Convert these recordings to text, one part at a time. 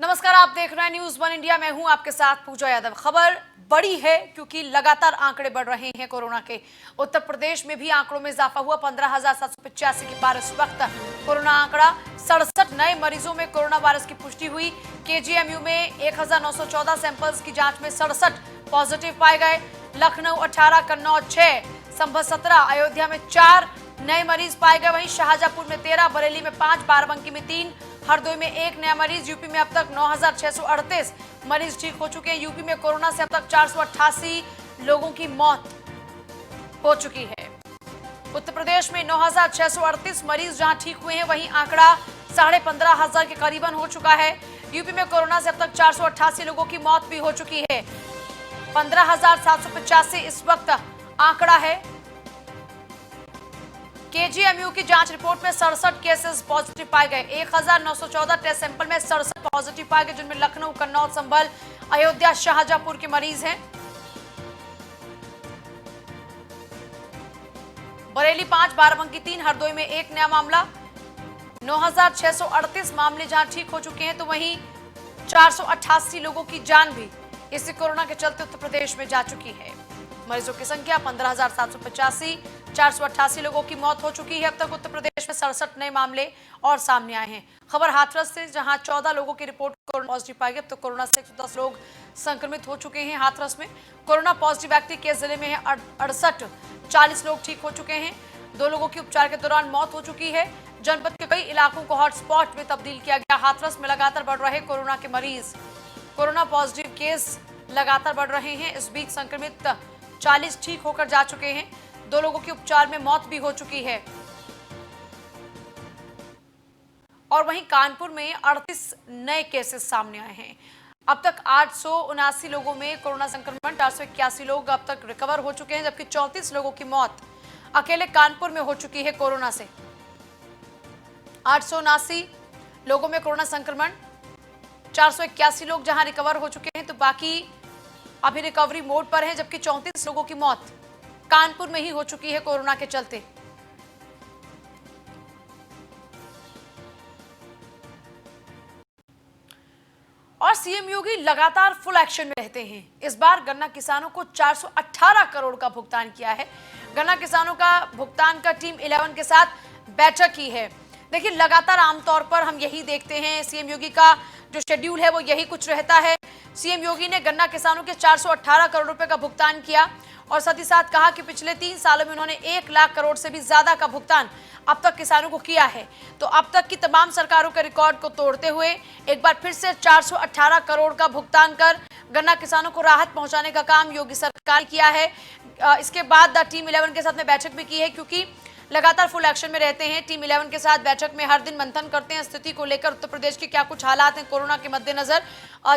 नमस्कार, आप देख रहे हैं न्यूज़ वन इंडिया। मैं हूं आपके साथ पूजा यादव। खबर बड़ी है क्योंकि लगातार आंकड़े बढ़ रहे हैं कोरोना के। उत्तर प्रदेश में भी आंकड़ों में इजाफा हुआ। 15,785 के पार इस वक्त कोरोना आंकड़ा। 67 नए मरीजों में कोरोना वायरस की पुष्टि हुई। केजीएमयू में 1,914 सैंपल्स की जांच में 67 पॉजिटिव पाए गए। लखनऊ 18, कन्नौज 6, संभल 17, अयोध्या में 4 नए मरीज पाए गए। वहीं शाहजहांपुर में 13, बरेली में 5, बाराबंकी में 3, हरदोई में 1 नया मरीज। यूपी में अब तक 9,638 मरीज ठीक हो चुके हैं। यूपी में कोरोना से अब तक 488 लोगों की मौत हो चुकी है। उत्तर प्रदेश में 9,638 मरीज जहां ठीक हुए हैं, वहीं आंकड़ा 15,500 के करीबन हो चुका है। यूपी में कोरोना से अब तक 488 लोगों की मौत भी हो चुकी है। 15,785 इस वक्त आंकड़ा है। केजीएमयू की जांच रिपोर्ट में 67 केसेस पॉजिटिव पाए गए। 1,914 टेस्ट सैंपल में 67 पॉजिटिव पाए गए, जिनमें लखनऊ, कन्नौज, संभल, अयोध्या, शाहजहांपुर के मरीज हैं। बरेली 5, बाराबंकी 3, हरदोई में 1 नया मामला। 9,638 मामले जहां ठीक हो चुके हैं, तो वहीं 488 लोगों की जान भी इसी कोरोना के चलते उत्तर प्रदेश में जा चुकी है। मरीजों की संख्या 15,785, 488 लोगों की मौत हो चुकी है। अब तक उत्तर प्रदेश में 67 नए मामले और सामने आए हैं। खबर हाथरस से, जहां 14 लोगों की रिपोर्ट कोरोना पॉजिटिव पाई गई। अब तक कोरोना से 110 लोग संक्रमित हो चुके हैं। हाथरस में कोरोना पॉजिटिव व्यक्ति के जिले में है 68, 40 लोग ठीक हो चुके हैं। 2 लोगों की उपचार के दौरान मौत हो चुकी है। जनपद के कई इलाकों को हॉटस्पॉट में तब्दील किया गया। हाथरस में लगातार बढ़ रहे कोरोना के मरीज, कोरोना पॉजिटिव केस लगातार बढ़ रहे हैं। इस बीच संक्रमित 40 ठीक होकर जा चुके हैं। 2 लोगों की उपचार में मौत भी हो चुकी है। और वहीं कानपुर में 38 नए केसेस सामने आए हैं। अब तक 879 लोगों में कोरोना संक्रमण, 481 लोग अब तक रिकवर हो चुके हैं, जबकि 34 लोगों की मौत अकेले कानपुर में हो चुकी है कोरोना से। 879 लोगों में कोरोना संक्रमण, 481 लोग जहां रिकवर हो चुके हैं, तो बाकी अभी रिकवरी मोड पर है, जबकि 34 लोगों की मौत कानपुर में ही हो चुकी है कोरोना के चलते। और सीएम योगी लगातार फुल एक्शन में रहते हैं। इस बार गन्ना किसानों को 418 करोड़ का भुगतान किया है। गन्ना किसानों का भुगतान का टीम 11 के साथ बैठक की है। देखिए, लगातार आमतौर पर हम यही देखते हैं, सीएम योगी का जो शेड्यूल है वो यही कुछ रहता है। सीएम योगी ने गन्ना किसानों के 418 करोड़ रुपए का भुगतान किया और साथ ही साथ कहा कि पिछले 3 सालों में उन्होंने 1 लाख करोड़ से भी ज्यादा का भुगतान अब तक किसानों को किया है। तो अब तक की तमाम सरकारों के रिकॉर्ड को तोड़ते हुए एक बार फिर से 418 करोड़ का भुगतान कर गन्ना किसानों को राहत पहुंचाने का काम योगी सरकार किया है। इसके बाद टीम 11 के साथ में बैठक भी की है, क्योंकि लगातार फुल एक्शन में रहते हैं। टीम 11 के साथ बैठक में हर दिन मंथन करते हैं स्थिति को लेकर, उत्तर प्रदेश के क्या कुछ हालात हैं कोरोना के मद्देनजर,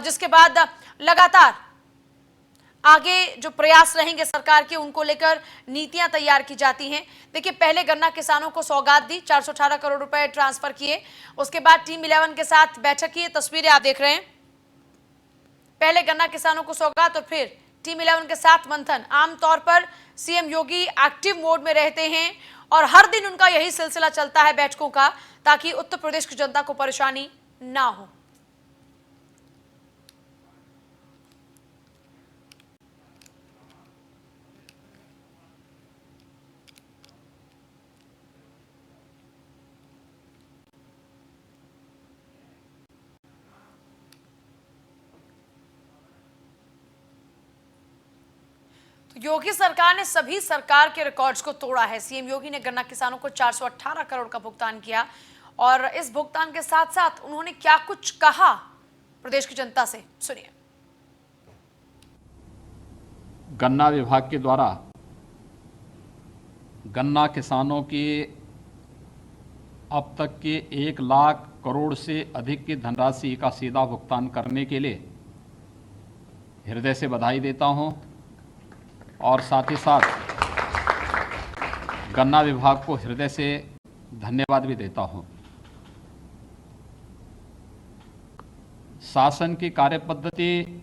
जिसके बाद लगातार आगे जो प्रयास रहेंगे सरकार के, उनको लेकर नीतियां तैयार की जाती हैं। देखिए, पहले गन्ना किसानों को सौगात दी, 418 करोड़ रुपए ट्रांसफर किए। उसके बाद टीम 11 के साथ बैठक की, तस्वीरें आप देख रहे हैं। पहले गन्ना किसानों को सौगात और फिर टीम 11 के साथ मंथन। आमतौर पर सीएम योगी एक्टिव मोड में रहते हैं और हर दिन उनका यही सिलसिला चलता है बैठकों का, ताकि उत्तर प्रदेश की जनता को परेशानी ना हो। योगी सरकार ने सभी सरकार के रिकॉर्ड्स को तोड़ा है। सीएम योगी ने गन्ना किसानों को 418 करोड़ का भुगतान किया और इस भुगतान के साथ साथ उन्होंने क्या कुछ कहा प्रदेश की जनता से, सुनिए। गन्ना विभाग के द्वारा गन्ना किसानों के अब तक के 1 लाख करोड़ से अधिक की धनराशि का सीधा भुगतान करने के लिए हृदय से बधाई देता हूं और साथ ही साथ गन्ना विभाग को हृदय से धन्यवाद भी देता हूं। शासन की कार्यपद्धति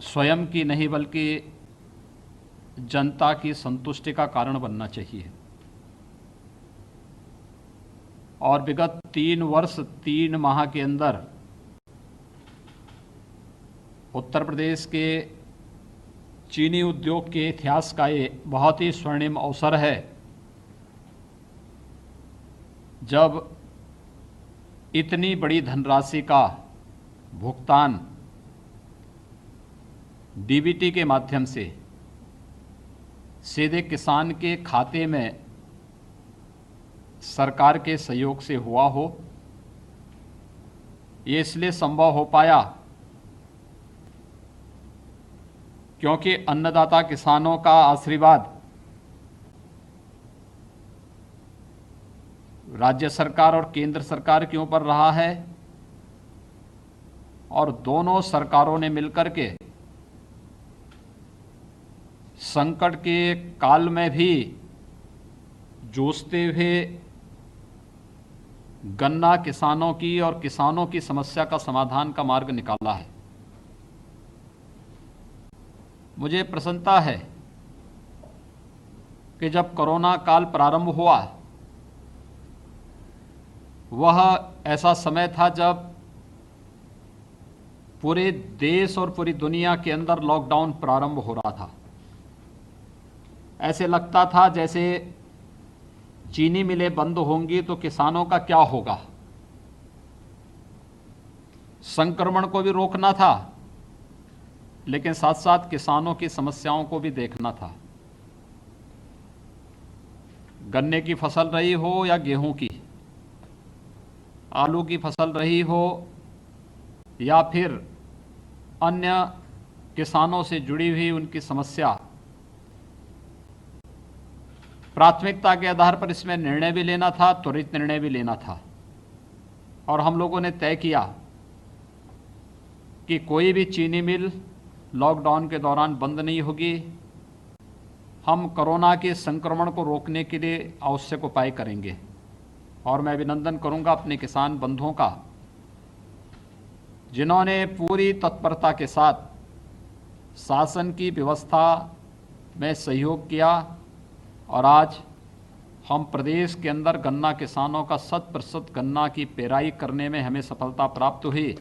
स्वयं की नहीं बल्कि जनता की संतुष्टि का कारण बनना चाहिए। और विगत 3 वर्ष 3 माह के अंदर उत्तर प्रदेश के चीनी उद्योग के इतिहास का ये बहुत ही स्वर्णिम अवसर है, जब इतनी बड़ी धनराशि का भुगतान डीबीटी के माध्यम से सीधे किसान के खाते में सरकार के सहयोग से हुआ हो। ये इसलिए संभव हो पाया क्योंकि अन्नदाता किसानों का आशीर्वाद राज्य सरकार और केंद्र सरकार के ऊपर रहा है, और दोनों सरकारों ने मिलकर के संकट के काल में भी जूझते हुए गन्ना किसानों की और किसानों की समस्या का समाधान का मार्ग निकाला है। मुझे प्रसन्नता है कि जब कोरोना काल प्रारंभ हुआ, वह ऐसा समय था जब पूरे देश और पूरी दुनिया के अंदर लॉकडाउन प्रारंभ हो रहा था। ऐसे लगता था जैसे चीनी मिलें बंद होंगी तो किसानों का क्या होगा। संक्रमण को भी रोकना था, लेकिन साथ साथ किसानों की समस्याओं को भी देखना था। गन्ने की फसल रही हो या गेहूं की, आलू की फसल रही हो या फिर अन्य किसानों से जुड़ी हुई उनकी समस्या, प्राथमिकता के आधार पर इसमें निर्णय भी लेना था, त्वरित निर्णय भी लेना था। और हम लोगों ने तय किया कि कोई भी चीनी मिल लॉकडाउन के दौरान बंद नहीं होगी। हम कोरोना के संक्रमण को रोकने के लिए आवश्यक उपाय करेंगे। और मैं अभिनंदन करूंगा अपने किसान बंधुओं का, जिन्होंने पूरी तत्परता के साथ शासन की व्यवस्था में सहयोग किया, और आज हम प्रदेश के अंदर गन्ना किसानों का 100% गन्ना की पेराई करने में हमें सफलता प्राप्त हुई।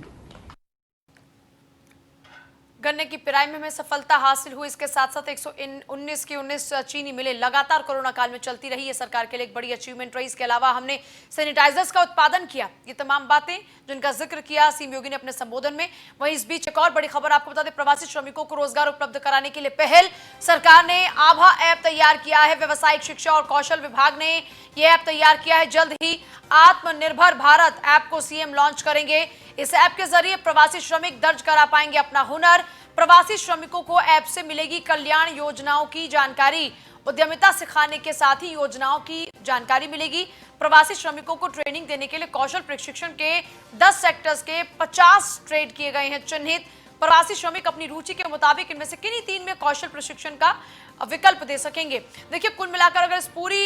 गन्ने की पेराई में हमें सफलता हासिल हुई। इसके साथ साथ 119 की 19 चीनी मिलें लगातार कोरोना काल में चलती रही। ये सरकार के लिए एक बड़ी अचीवमेंट रही। इसके अलावा हमने सैनिटाइजर्स का उत्पादन किया। ये तमाम बातें जिनका जिक्र किया सीएम योगी ने अपने संबोधन में। वहीं इस बीच एक और बड़ी खबर आपको बता दें, प्रवासी श्रमिकों को रोजगार उपलब्ध कराने के लिए पहल सरकार ने आभा ऐप तैयार किया है। व्यावसायिक शिक्षा और कौशल विभाग ने यह ऐप तैयार किया है। जल्द ही आत्मनिर्भर भारत ऐप को सीएम लॉन्च करेंगे। इस ऐप के जरिए प्रवासी श्रमिक दर्ज करा पाएंगे अपना हुनर। प्रवासी श्रमिकों को ऐप से मिलेगी कल्याण योजनाओं की जानकारी। उद्यमिता सिखाने के साथ ही योजनाओं की जानकारी मिलेगी। प्रवासी श्रमिकों को ट्रेनिंग देने के लिए कौशल प्रशिक्षण के 10 सेक्टर्स के 50 ट्रेड किए गए हैं चिन्हित। प्रवासी श्रमिक अपनी रुचि के मुताबिक इनमें से किन्हीं 3 में कौशल प्रशिक्षण का विकल्प दे सकेंगे। देखिए, कुल मिलाकर अगर इस पूरी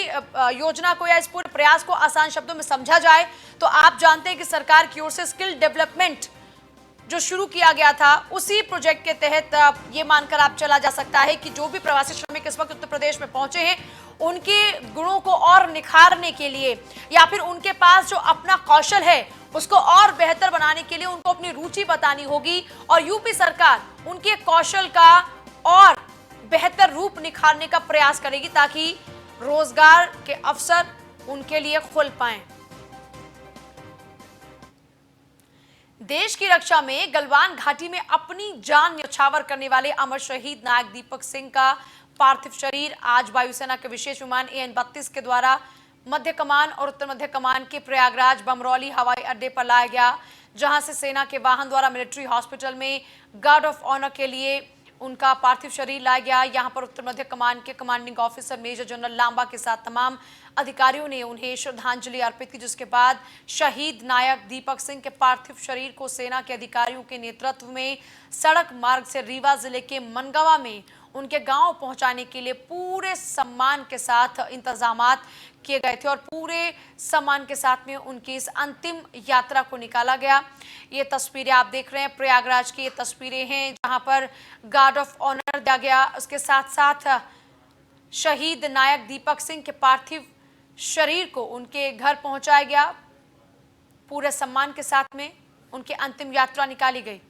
योजना को या इस पूरे प्रयास को आसान शब्दों में समझा जाए तो आप जानते हैं कि सरकार की ओर से स्किल डेवलपमेंट जो शुरू किया गया था, उसी प्रोजेक्ट के तहत ये मानकर आप चला जा सकता है कि जो भी प्रवासी श्रमिक इस वक्त उत्तर प्रदेश में पहुंचे हैं, उनके गुणों को और निखारने के लिए या फिर उनके पास जो अपना कौशल है उसको और बेहतर बनाने के लिए उनको अपनी रुचि बतानी होगी, और यूपी सरकार उनके कौशल का और बेहतर रूप निखारने का प्रयास करेगी ताकि रोजगार के अवसर उनके लिए खुल पाएं। देश की रक्षा में गलवान घाटी में अपनी जान न्यौछावर करने वाले अमर शहीद नायक दीपक सिंह का पार्थिव शरीर आज वायुसेना के विशेष विमान AN-32 के द्वारा मध्य कमान और उत्तर मध्य कमान के प्रयागराज बमरौली हवाई अड्डे पर लाया गया, जहां से सेना के वाहन द्वारा मिलिट्री हॉस्पिटल में गार्ड ऑफ ऑनर के लिए उनका पार्थिव शरीर लाया गया। यहां पर उत्तर मध्य कमान के commanding officer major general Lamba के साथ तमाम अधिकारियों ने उन्हें श्रद्धांजलि अर्पित की, जिसके बाद शहीद नायक दीपक सिंह के पार्थिव शरीर को सेना के अधिकारियों के नेतृत्व में सड़क मार्ग से रीवा जिले के मनगावा में उनके गांव पहुंचाने के लिए पूरे सम्मान के साथ इंतजामात किए गए थे और पूरे सम्मान के साथ में उनकी इस अंतिम यात्रा को निकाला गया। ये तस्वीरें आप देख रहे हैं, प्रयागराज की ये तस्वीरें हैं जहां पर गार्ड ऑफ ऑनर दिया गया। उसके साथ साथ शहीद नायक दीपक सिंह के पार्थिव शरीर को उनके घर पहुंचाया गया। पूरे सम्मान के साथ में उनकी अंतिम यात्रा निकाली गई।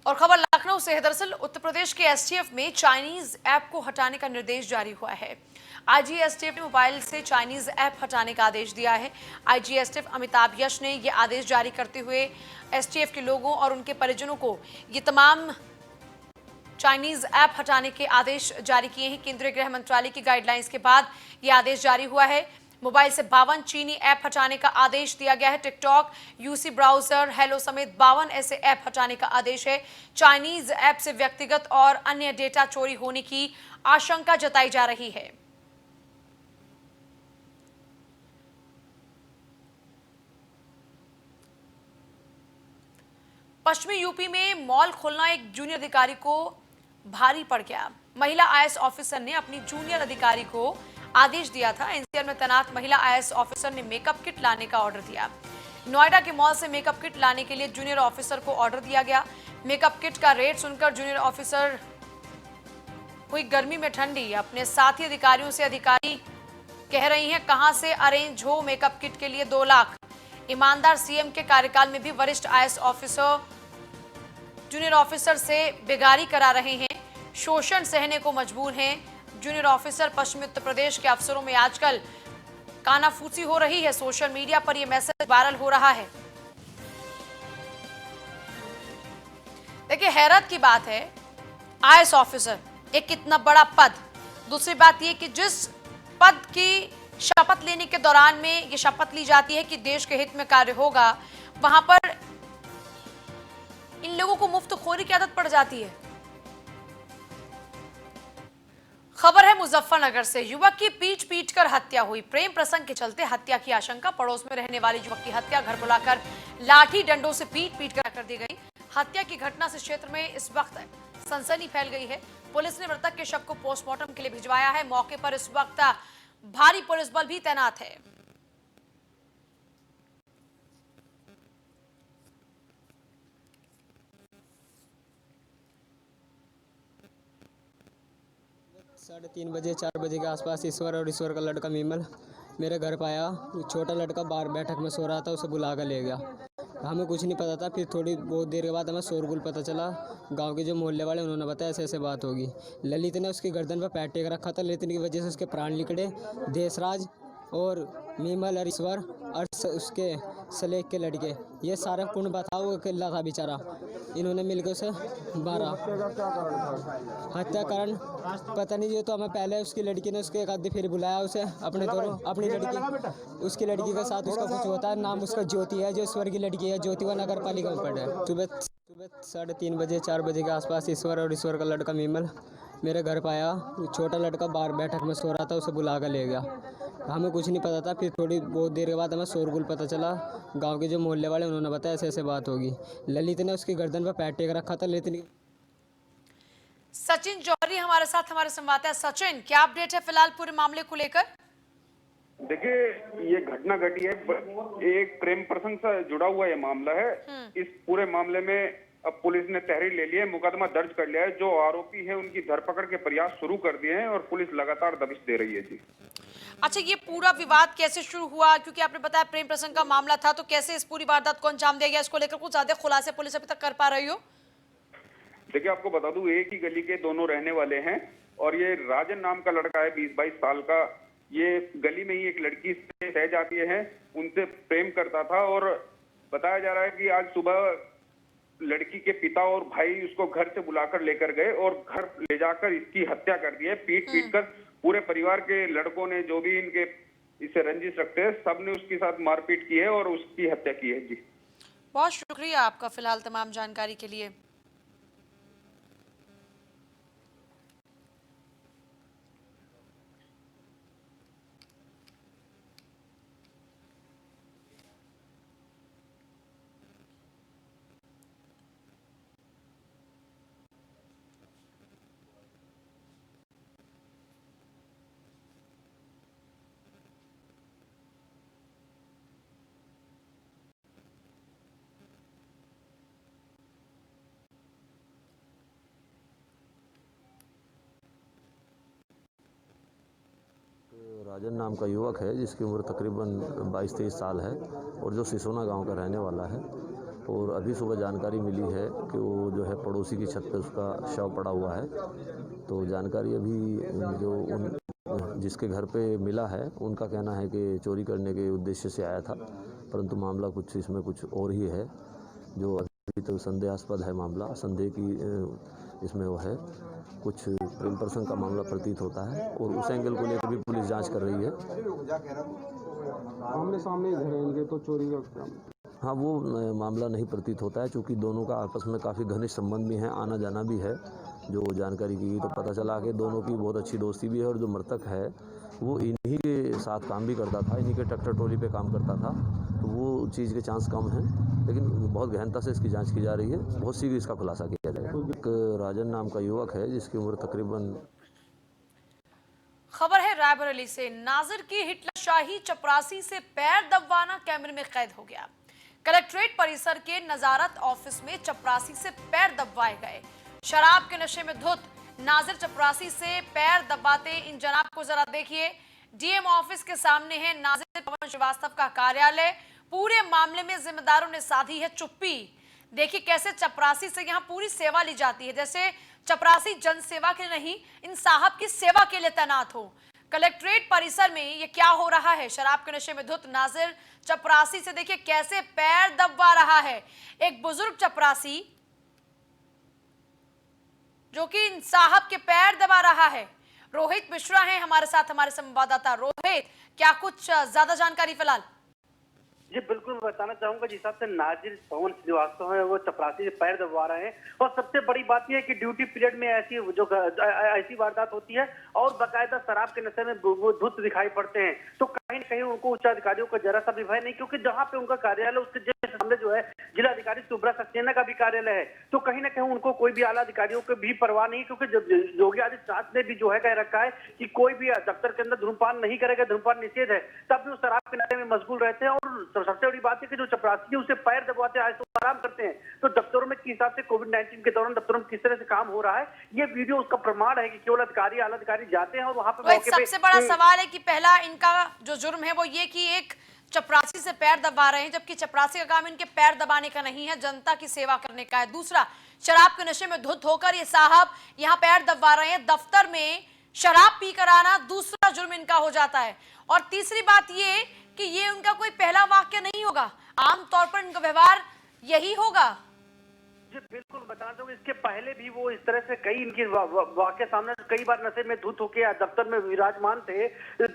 और खबर लखनऊ से है। दरअसल उत्तर प्रदेश के एसटीएफ में चाइनीज ऐप को हटाने का निर्देश जारी हुआ है। आईजी एसटीएफ ने मोबाइल से चाइनीज ऐप हटाने का आदेश दिया है। आईजी एसटीएफ अमिताभ यश ने यह आदेश जारी करते हुए एसटीएफ के लोगों और उनके परिजनों को ये तमाम चाइनीज ऐप हटाने के आदेश जारी किए हैं। केंद्रीय गृह मंत्रालय की गाइडलाइंस के बाद यह आदेश जारी हुआ है। मोबाइल से 52 चीनी ऐप हटाने का आदेश दिया गया है। टिकटॉक, यूसी ब्राउजर, हेलो समेत 52 ऐसे ऐप हटाने का आदेश है। चाइनीज ऐप से व्यक्तिगत और अन्य डेटा चोरी होने की आशंका जताई जा रही है। पश्चिमी यूपी में मॉल खोलना एक जूनियर अधिकारी को भारी पड़ गया। महिला आईएएस ऑफिसर ने अपनी जूनियर अधिकारी को आदेश दिया था। एनसीआर में तैनात महिला आईएएस ऑफिसर ने मेकअप किट लाने का ऑर्डर दिया। नोएडा के मॉल से मेकअप किट लाने के लिए जूनियर ऑफिसर को ऑर्डर दिया गया। मेकअप किट का रेट सुनकर जूनियर ऑफिसर हुई गर्मी में ठंडी। अपने साथी अधिकारियों से अधिकारी कह रही हैं, कहां से अरेंज हो मेकअप किट के लिए 2 लाख। ईमानदार सीएम के कार्यकाल में भी वरिष्ठ आईएएस ऑफिसर जूनियर ऑफिसर से बेगारी करा रहे हैं, शोषण सहने को मजबूर हैं। जूनियर ऑफिसर पश्चिमी उत्तर प्रदेश के अफसरों में आजकल कानाफूसी हो रही है। सोशल मीडिया पर यह मैसेज वायरल हो रहा है। देखिए, हैरत की बात है, आईएएस ऑफिसर एक कितना बड़ा पद। दूसरी बात यह कि जिस पद की शपथ लेने के दौरान में यह शपथ ली जाती है कि देश के हित में कार्य होगा, वहां पर इन लोगों को मुफ्तखोरी की आदत पड़ जाती है। खबर है मुजफ्फरनगर से। युवक की पीट कर हत्या हुई। प्रेम प्रसंग के चलते हत्या की आशंका। पड़ोस में रहने वाले युवक की हत्या घर बुलाकर लाठी डंडों से पीट कर दी गई। हत्या की घटना से क्षेत्र में इस वक्त सनसनी फैल गई है। पुलिस ने मृतक के शव को पोस्टमार्टम के लिए भिजवाया है। मौके पर इस वक्त भारी पुलिस बल भी तैनात है। साढ़े 3 बजे 4 बजे के आसपास ईश्वर का लड़का मीमल मेरे घर पे आया। छोटा लड़का बाहर बैठक में सो रहा था, उसे बुला कर ले गया। हमें कुछ नहीं पता था। फिर थोड़ी बहुत देर के बाद हमें शोरगुल पता चला। गांव के जो मोहल्ले वाले उन्होंने बताया ऐसे ऐसे बात होगी। ललित ने उसकी गर्दन पर पैर टेक रखा था। ललित की वजह से उसके प्राण निकले। देशराज और मीमल और ईश्वर और उसके सलेख के लड़के, ये सारा कुंड बताओ वो अकेला था बेचारा। इन्होंने मिलकर उसे मारा। हत्या कारण पता नहीं। जो तो हमें पहले उसकी लड़की ने उसके एक आधे फिर बुलाया उसे अपने दोनों अपनी लड़की, उसकी लड़की के साथ उसका कुछ होता है। नाम उसका ज्योति है, जो ईश्वर की लड़की है। ज्योति व नगर पालिका में पढ़ है। सुबह 3:30 बजे 4 बजे के आसपास ईश्वर का लड़का मीमल मेरे घर पे आया। छोटा लड़का बाहर बैठक में सो रहा था, उसे बुला कर ले गया। हमें कुछ नहीं पता था। फिर थोड़ी बहुत देर के बाद हमें शोरगुल पता चला। गांव के जो मोहल्ले वाले उन्होंने बताया ऐसे ऐसे बात होगी। ललित ने उसकी गर्दन पर पैर टेक रखा था। ललित सचिन जौहरी हमारे साथ, हमारे संवाददाता। सचिन, क्या अपडेट है फिलहाल पूरे मामले को लेकर? देखिए, ये घटना घटी है, एक प्रेम प्रसंग से जुड़ा हुआ ये मामला है। इस पूरे मामले में अब पुलिस ने तहरीर ले ली है, मुकदमा दर्ज कर लिया है। जो आरोपी है उनकी धरपकड़ के प्रयास शुरू कर दिए हैं और पुलिस लगातार दबिश दे रही है। जी अच्छा, ये पूरा विवाद कैसे शुरू हुआ? क्योंकि आपने बताया प्रेम प्रसंग का मामला था, तो कैसे इस पूरी वारदात को अंजाम दिया गया, इसको लेकर कुछ ज्यादा खुलासे पुलिस अभी तक कर पा रही हो? देखिए, आपको बता दूं, एक ही गली के दोनों रहने वाले हैं और ये राजन नाम का लड़का है, 20-22 साल का। ये गली में ही एक लड़की से सहजातीय है, उनसे प्रेम करता था। और बताया जा रहा है कि आज सुबह लड़की के पिता और भाई उसको घर से बुलाकर लेकर गए और घर ले जाकर इसकी हत्या कर दी है। पीट कर पूरे परिवार के लड़कों ने, जो भी इनके इससे रंजिश रखते हैं, सबने उसके साथ मारपीट की है और उसकी हत्या की है। जी बहुत शुक्रिया आपका फिलहाल तमाम जानकारी के लिए। राजन नाम का युवक है जिसकी उम्र तकरीबन 22-23 साल है और जो सिसोना गांव का रहने वाला है। और अभी सुबह जानकारी मिली है कि वो जो है पड़ोसी की छत पे उसका शव पड़ा हुआ है। तो जानकारी अभी जो जिसके घर पे मिला है उनका कहना है कि चोरी करने के उद्देश्य से आया था, परंतु मामला कुछ इसमें कुछ और ही है। जो अभी तो संदेहास्पद है मामला, संदेह की इसमें वो है, कुछ प्रेम प्रसंग का मामला प्रतीत होता है और उस एंगल को लेकर भी पुलिस जांच कर रही है। आमने सामने घर है इनके, तो चोरी का हाँ, वो मामला नहीं प्रतीत होता है क्योंकि दोनों का आपस में काफ़ी घनिष्ठ संबंध भी है, आना जाना भी है। जो जानकारी की गई तो पता चला कि दोनों की बहुत अच्छी दोस्ती भी है और जो मृतक है वो इन्हीं के साथ काम भी करता था, इन्हीं के ट्रैक्टर ट्रॉली पे काम करता था। तो वो चीज़ के चांस कम हैं, लेकिन बहुत गहनता से इसकी जांच की जा रही है। बहुत शीघ्र इसका खुलासा किया जाएगा। एक राजन नाम का युवक है जिसकी उम्र तकरीबन। खबर है रायबरेली से। नाजिर की हिटलरशाही चपरासी से पैर दबवाना कैमरे में कैद हो गया। कलेक्ट्रेट परिसर के नजारत ऑफिस में चपरासी से पैर दबवाए गए। शराब के नशे में धुत नाजिर चपरासी से पैर दबाते इन जनाब को जरा देखिए। डीएम ऑफिस के सामने है नाजिर पवन श्रीवास्तव का कार्यालय। पूरे मामले में जिम्मेदारों ने साधी है चुप्पी। देखिए कैसे चपरासी से यहाँ पूरी सेवा ली जाती है, जैसे चपरासी जन सेवा के नहीं, इन साहब की सेवा के लिए तैनात हो। कलेक्ट्रेट परिसर में ये क्या हो रहा है? शराब के नशे में धुत नाजिर चपरासी से देखिए कैसे पैर दबवा रहा है। एक बुजुर्ग चपरासी जो कि इन साहब के पैर दबा रहा है। रोहित मिश्रा हैं हमारे साथ, हमारे संवाददाता। रोहित, क्या कुछ ज्यादा जानकारी फिलहाल? जी बिल्कुल, मैं बताना चाहूंगा जिस हिसाब से नाजिर पवन श्रीवास्तव है वो चपरासी से पैर दबवा रहे हैं। और सबसे बड़ी बात यह है कि ड्यूटी पीरियड में ऐसी वारदात होती है और बाकायदा शराब के नशे में वो धुत दिखाई पड़ते हैं। तो कहीं न कहीं उनको उच्च अधिकारियों का जरा सा भी भय नहीं, क्योंकि जहाँ पे उनका कार्यालय उसके सामने जो है जिलाधिकारी सुब्रा सक्सेना का भी कार्यालय है। तो कहीं ना कहीं उनको कोई भी आला अधिकारियों को भी परवाह नहीं, क्योंकि योगी आदित्यनाथ ने भी जो है कह रखा है कि कोई भी दफ्तर के अंदर धूमपान नहीं करेगा, धूमपान निषेध है। तब भी वो शराब के नशे में मशगूल रहते हैं। और सबसे बड़ी बात है कि जो चपरासी उसे पैर दबाते हैं, तो आराम करते हैं। तो दफ्तरों में किस हिसाब से कोविड-19 के दौरान दफ्तरों में किस तरह से काम हो रहा है, ये वीडियो उसका प्रमाण है कि केवल अधिकारी आला अधिकारी जाते हैं और वहां पे सबसे बड़ा सवाल है कि पहला इनका जो जुर्म है वो ये कि एक चपरासी से पैर दबा रहे हैं, जबकि चपरासी का काम इनके पैर दबाने का नहीं है, जनता की सेवा करने का है। दूसरा, शराब के नशे में धुत होकर ये साहब यहाँ पैर दबा रहे हैं। दफ्तर में शराब पी कर आना दूसरा जुर्म इनका हो जाता है। और तीसरी बात ये कि ये उनका कोई पहला वाक्य नहीं होगा, आमतौर पर इनका व्यवहार यही होगा। जी बिल्कुल, बताना चाहूंगा इसके पहले भी वो इस तरह से कई इनके वाक्य सामने, कई बार नशे में धुत होकर दफ्तर में विराजमान थे।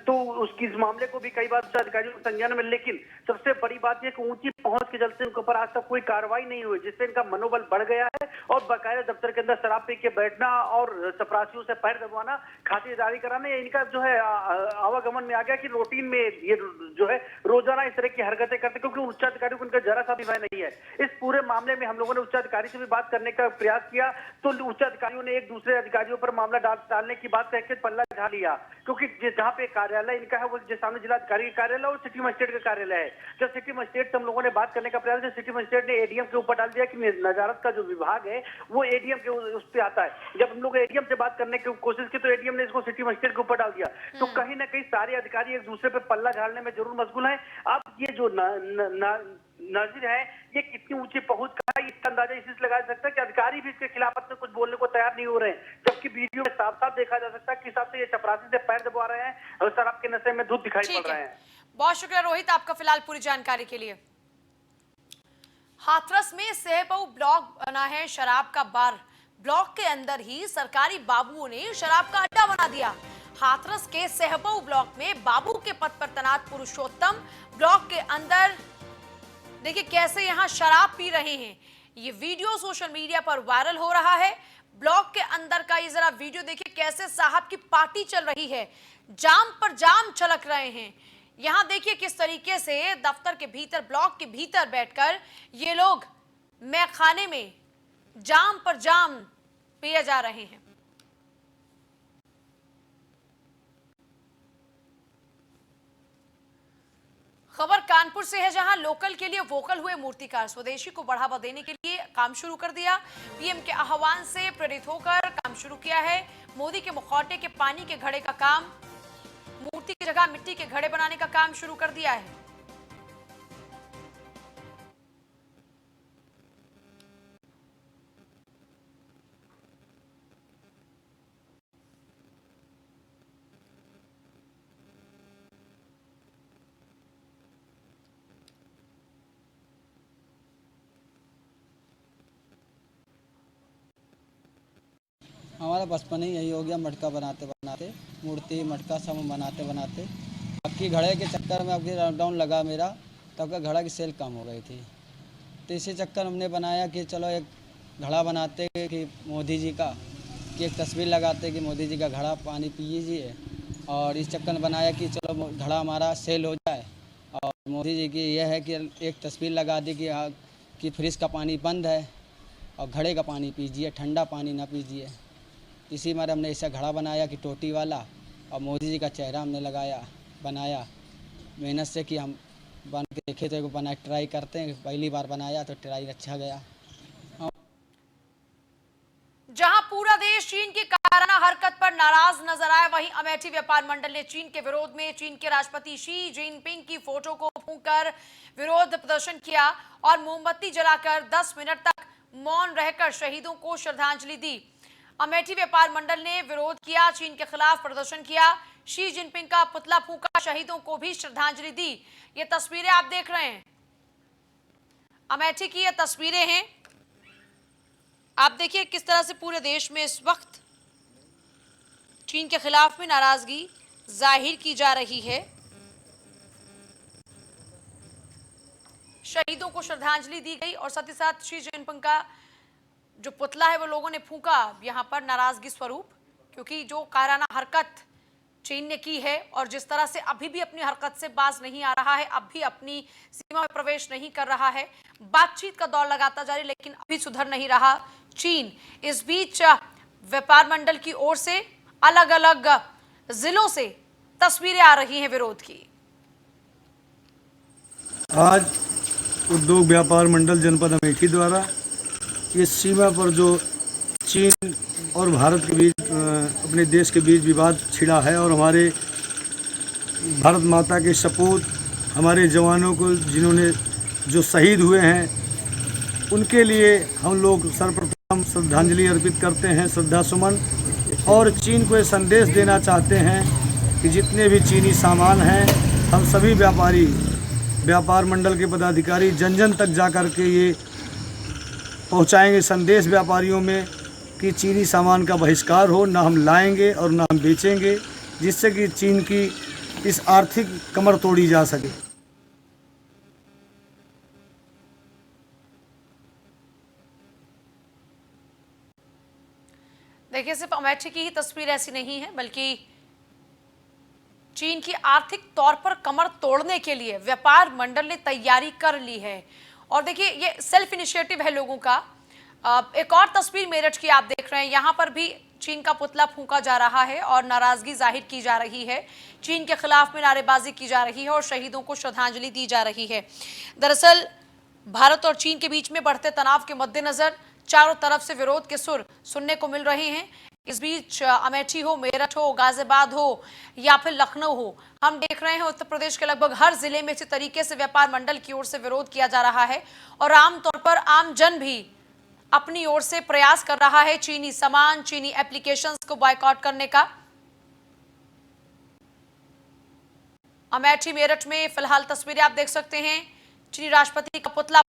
तो उसकी इस मामले को भी कई बार अधिकारियों को संज्ञान में, लेकिन सबसे बड़ी बात यह कि ऊंची पहुंच के चलते उनके ऊपर आज तक कोई कार्रवाई नहीं हुई, जिससे इनका मनोबल बढ़ गया है। और बाकायदा दफ्तर के अंदर शराब पी के बैठना और चपरासियों से पैर दबवाना, खातिरदारी कराना, इनका जो है आवागमन में आ गया कि रूटीन में ये जो है रोजाना इस तरह की हरकतें करते, क्योंकि उच्च अधिकारियों को इनका जरा सा भी भय नहीं है। इस पूरे मामले में हम लोगों ने उच्च अधिकारी से भी बात करने का प्रयास किया, तो उच्च अधिकारियों ने एक दूसरे अधिकारियों पर मामला डालने की बात कहकर पल्ला झाड़ लिया, क्योंकि जहां पे कार्यालय इनका है वो सामने जिलाधिकारी का कार्यालय और सिटी मजिस्ट्रेट का कार्यालय है। जब सिटी मजिस्ट्रेट से हम लोगों ने बात करने का प्रयास किया, सिटी मजिस्ट्रेट ने एडीएम के ऊपर डाल दिया कि नजारत का जो विभाग है वो एडीएम के उस पर आता है। जब हम लोग एडीएम से बात करने की कोशिश की तो एडीएम ने इसको सिटी मजिस्ट्रेट के ऊपर डाल दिया। तो कहीं ना कहीं सारे अधिकारी एक दूसरे पे पल्ला झाड़ने में जरूर मशगूल है। अब ये जो नाजिर है ये कितनी ऊंची पहुंच का है, इसका अंदाजा इसी से लगाया जा सकता है कि अधिकारी भी इसके खिलाफ में कुछ बोलने को तैयार नहीं हो रहे हैं, जबकि वीडियो में साफ साफ देखा जा सकता है कि हिसाब से ये चपरासी से पैर दबा रहे हैं और शराब के नशे में धुत दिखाई पड़ रहे हैं। बहुत शुक्रिया रोहित आपका फिलहाल पूरी जानकारी के लिए। हाथरस में सेहपऊ ब्लॉक बना है शराब का बार। ब्लॉक के अंदर ही सरकारी बाबुओं ने शराब का अड्डा बना दिया। हाथरस के सेहपऊ ब्लॉक में बाबू के पद पर तैनात पुरुषोत्तम ब्लॉक के अंदर देखिए कैसे यहां शराब पी रहे हैं। ये वीडियो सोशल मीडिया पर वायरल हो रहा है। ब्लॉक के अंदर का ये जरा वीडियो देखिए कैसे साहब की पार्टी चल रही है, जाम पर जाम छलक रहे हैं। यहां देखिए किस तरीके से दफ्तर के भीतर, ब्लॉक के भीतर बैठकर ये लोग मैखाने में जाम पर जाम पिए जा रहे हैं। खबर कानपुर से है, जहां लोकल के लिए वोकल हुए मूर्तिकार स्वदेशी को बढ़ावा देने के लिए काम शुरू कर दिया। पीएम के आह्वान से प्रेरित होकर काम शुरू किया है। मोदी के मुखौटे के पानी के घड़े का काम मूर्ति मोमबत्ती की जगह मिट्टी के घड़े बनाने का काम शुरू कर दिया है। हमारा बचपन ही यही हो गया, मटका बनाते बनाते, मूर्ति मटका सब बनाते बनाते। आपकी घड़े के चक्कर में आपकी लॉकडाउन लगा मेरा, तब का घड़ा की सेल कम हो गई थी। तो इसी चक्कर हमने बनाया कि चलो एक घड़ा बनाते कि मोदी जी का, कि एक तस्वीर लगाते कि मोदी जी का घड़ा पानी पीजिए। और इस चक्कर में बनाया कि चलो घड़ा हमारा सेल हो जाए। और मोदी जी की यह है कि एक तस्वीर लगा दी कि फ्रिज का पानी बंद है और घड़े का पानी पीजिए, ठंडा पानी ना पीजिए। इसी में हमने ऐसा घड़ा बनाया कि टोटी वाला, और मोदी जी का चेहरा हमने बनाया मेहनत से कि हम बन के देखे तो बना ट्राई करते हैं। पहली बार बनाया तो ट्राई अच्छा गया। जहां पूरा देश चीन की कायराना हरकत पर नाराज नजर आया, वहीं अमेठी व्यापार मंडल ने चीन के विरोध में चीन के राष्ट्रपति शी जिनपिंग की फोटो को फूंककर विरोध प्रदर्शन किया और मोमबत्ती जलाकर 10 मिनट तक मौन रहकर शहीदों को श्रद्धांजलि दी। अमेठी व्यापार मंडल ने विरोध किया, चीन के खिलाफ प्रदर्शन किया, शी जिनपिंग का पुतला फूंका, शहीदों को भी श्रद्धांजलि दी। ये तस्वीरें आप देख रहे हैं, अमेठी की ये तस्वीरें हैं। आप देखिए किस तरह से पूरे देश में इस वक्त चीन के खिलाफ में नाराजगी जाहिर की जा रही है। शहीदों को श्रद्धांजलि दी गई और साथ ही साथ शी जिनपिंग का जो पुतला है वो लोगों ने फूंका यहां पर नाराजगी स्वरूप, क्योंकि जो कायराना हरकत चीन ने की है और जिस तरह से अभी भी अपनी हरकत से बाज नहीं आ रहा है, अब भी अपनी सीमा में प्रवेश नहीं कर रहा है, बातचीत का दौर लगाता जारी, लेकिन अभी सुधर नहीं रहा चीन। इस बीच व्यापार मंडल की ओर से अलग अलग जिलों से तस्वीरें आ रही हैं विरोध की। आज उद्योग व्यापार मंडल जनपद अमेठी द्वारा ये सीमा पर जो चीन और भारत के बीच अपने देश के बीच विवाद छिड़ा है और हमारे भारत माता के सपूत हमारे जवानों को जिन्होंने जो शहीद हुए हैं उनके लिए हम लोग सर्वप्रथम श्रद्धांजलि अर्पित करते हैं, श्रद्धा सुमन। और चीन को ये संदेश देना चाहते हैं कि जितने भी चीनी सामान हैं हम सभी व्यापारी व्यापार मंडल के पदाधिकारी जन जन तक जा कर के ये पहुंचाएंगे संदेश व्यापारियों में कि चीनी सामान का बहिष्कार हो, ना हम लाएंगे और ना हम बेचेंगे, जिससे कि चीन की इस आर्थिक कमर तोड़ी जा सके। देखिए, सिर्फ अमेठी की ही तस्वीर ऐसी नहीं है, बल्कि चीन की आर्थिक तौर पर कमर तोड़ने के लिए व्यापार मंडल ने तैयारी कर ली है। और देखिए, ये सेल्फ इनिशिएटिव है लोगों का। एक और तस्वीर मेरठ की आप देख रहे हैं, यहाँ पर भी चीन का पुतला फूंका जा रहा है और नाराजगी जाहिर की जा रही है, चीन के खिलाफ में नारेबाजी की जा रही है और शहीदों को श्रद्धांजलि दी जा रही है। दरअसल भारत और चीन के बीच में बढ़ते तनाव के मद्देनजर चारों तरफ से विरोध के सुर सुनने को मिल रहे हैं। इस बीच अमेठी हो, मेरठ हो, गाजियाबाद हो या फिर लखनऊ हो, हम देख रहे हैं उत्तर प्रदेश के लगभग हर जिले में इसी तरीके से व्यापार मंडल की ओर से विरोध किया जा रहा है और आमतौर पर आम जन भी अपनी ओर से प्रयास कर रहा है चीनी सामान, चीनी एप्लीकेशंस को बॉयकॉट करने का। अमेठी मेरठ में फिलहाल तस्वीरें आप देख सकते हैं, चीनी राष्ट्रपति का पुतला